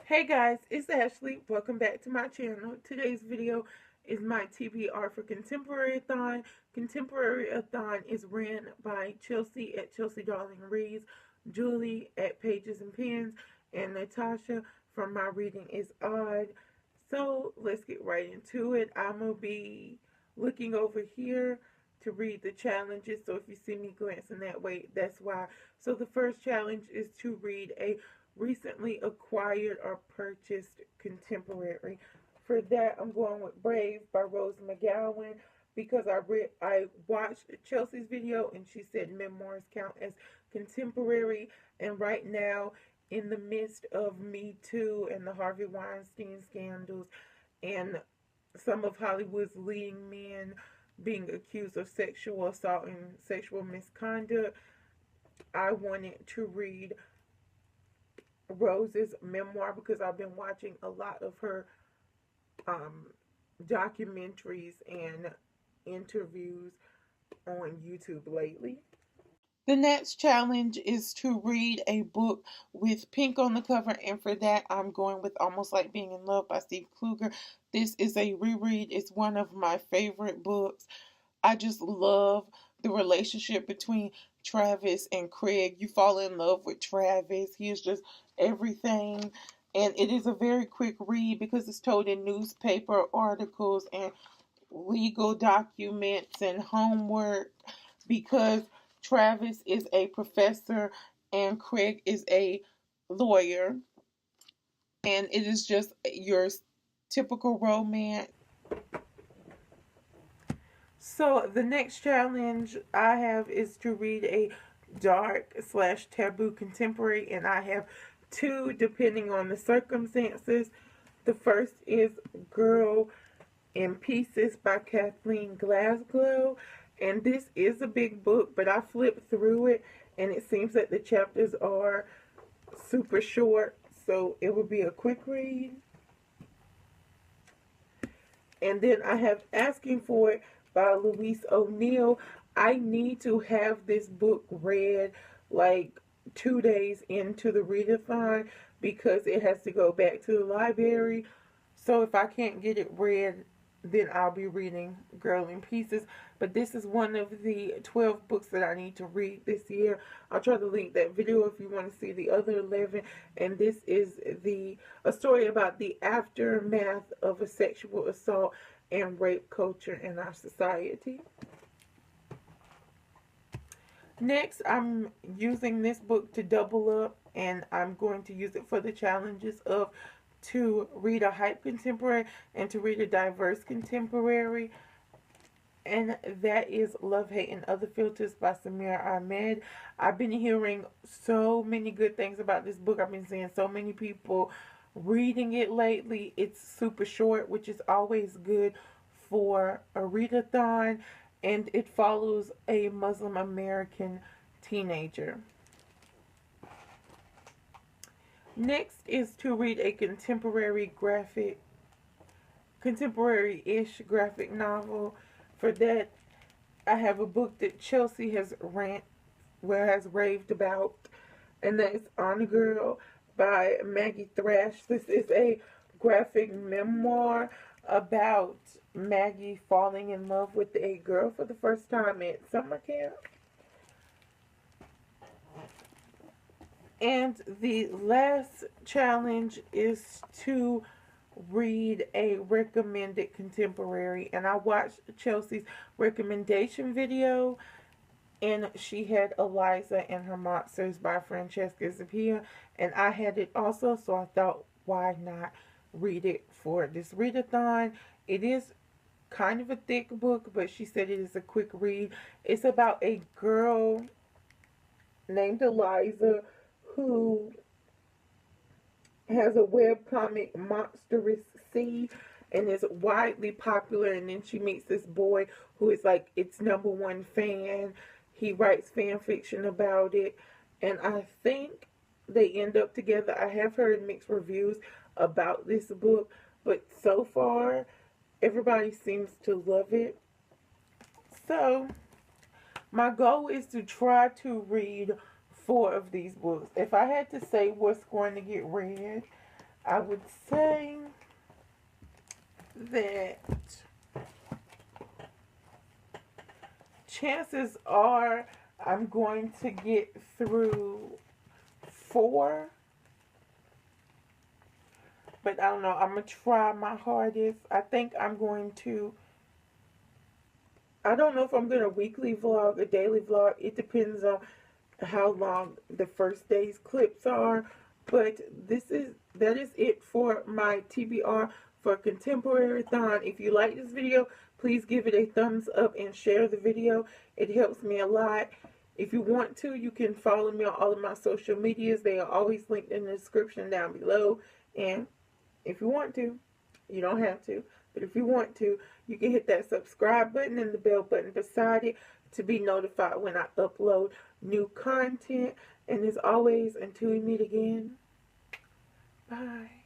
Hey guys, it's Ashley. Welcome back to my channel. Today's video is my TBR for Contemporary-A-Thon. Contemporary-A-Thon is ran by Chelsea at Chelsea Darling Reads, Julie at Pages and Pens, and Natasha from My Reading is Odd. So let's get right into it. I'm going to be looking over here to read the challenges. So if you see me glancing that way, that's why. So the first challenge is to read a recently acquired or purchased contemporary. For that, I'm going with Brave by Rose McGowan because I watched Chelsea's video and she said memoirs count as contemporary, and right now in the midst of Me Too and the Harvey Weinstein scandals and some of Hollywood's leading men being accused of sexual assault and sexual misconduct, I wanted to read Rose's memoir because I've been watching a lot of her documentaries and interviews on YouTube lately. The next challenge is to read a book with pink on the cover, and for that, I'm going with Almost Like Being in Love by Steve Kluger. This is a reread. It's one of my favorite books. I just love the relationship between Travis and Craig. You fall in love with Travis. He is just everything. And it is a very quick read because it's told in newspaper articles and legal documents and homework, because Travis is a professor and Craig is a lawyer. And it is just your typical romance. So the next challenge I have is to read a dark slash taboo contemporary, and I have two depending on the circumstances. The first is Girl in Pieces by Kathleen Glasgow, and this is a big book, but I flipped through it and it seems that the chapters are super short, so it will be a quick read. And then I have Asking for It by Louise O'Neill. I need to have this book read like 2 days into the readathon because it has to go back to the library. So if I can't get it read, then I'll be reading Girl in Pieces. But this is one of the 12 books that I need to read this year. I'll try to link that video if you want to see the other 11. And this is a story about the aftermath of a sexual assault and rape culture in our society. Next, I'm using this book to double up, and I'm going to use it for the challenges of to read a hype contemporary and to read a diverse contemporary, and that is Love, Hate, and Other Filters by Samir Ahmed. I've been hearing so many good things about this book. I've been seeing so many people reading it lately. It's super short, which is always good for a readathon, and it follows a Muslim American teenager. Next is to read a contemporary-ish graphic novel. For that, I have a book that Chelsea has raved about, and that is On a Girl by Maggie Thrash. This is a graphic memoir about Maggie falling in love with a girl for the first time at summer camp. And the last challenge is to read a recommended contemporary. And I watched Chelsea's recommendation video, and she had Eliza and Her Monsters by Francesca Zappia, and I had it also, so I thought, why not read it for this readathon? It is kind of a thick book, but she said it is a quick read. It's about a girl named Eliza who has a webcomic, Monstrous Sea, and is widely popular, and then she meets this boy who is like its #1 fan. He writes fan fiction about it, and I think they end up together. I have heard mixed reviews about this book, but so far everybody seems to love it. So my goal is to try to read 4 of these books. If I had to say what's going to get read, I would say that chances are I'm going to get through 4. But I don't know. I'm going to try my hardest. I think I'm going to. I don't know if I'm going to weekly vlog, a daily vlog. It depends on how long the first day's clips are. But that is it for my TBR for Contemporary-A-Thon. If you like this video, please give it a thumbs up and share the video. It helps me a lot. If you want to, you can follow me on all of my social medias. They are always linked in the description down below. And if you want to, you don't have to, but if you want to, you can hit that subscribe button and the bell button beside it to be notified when I upload new content. And as always, until we meet again, bye.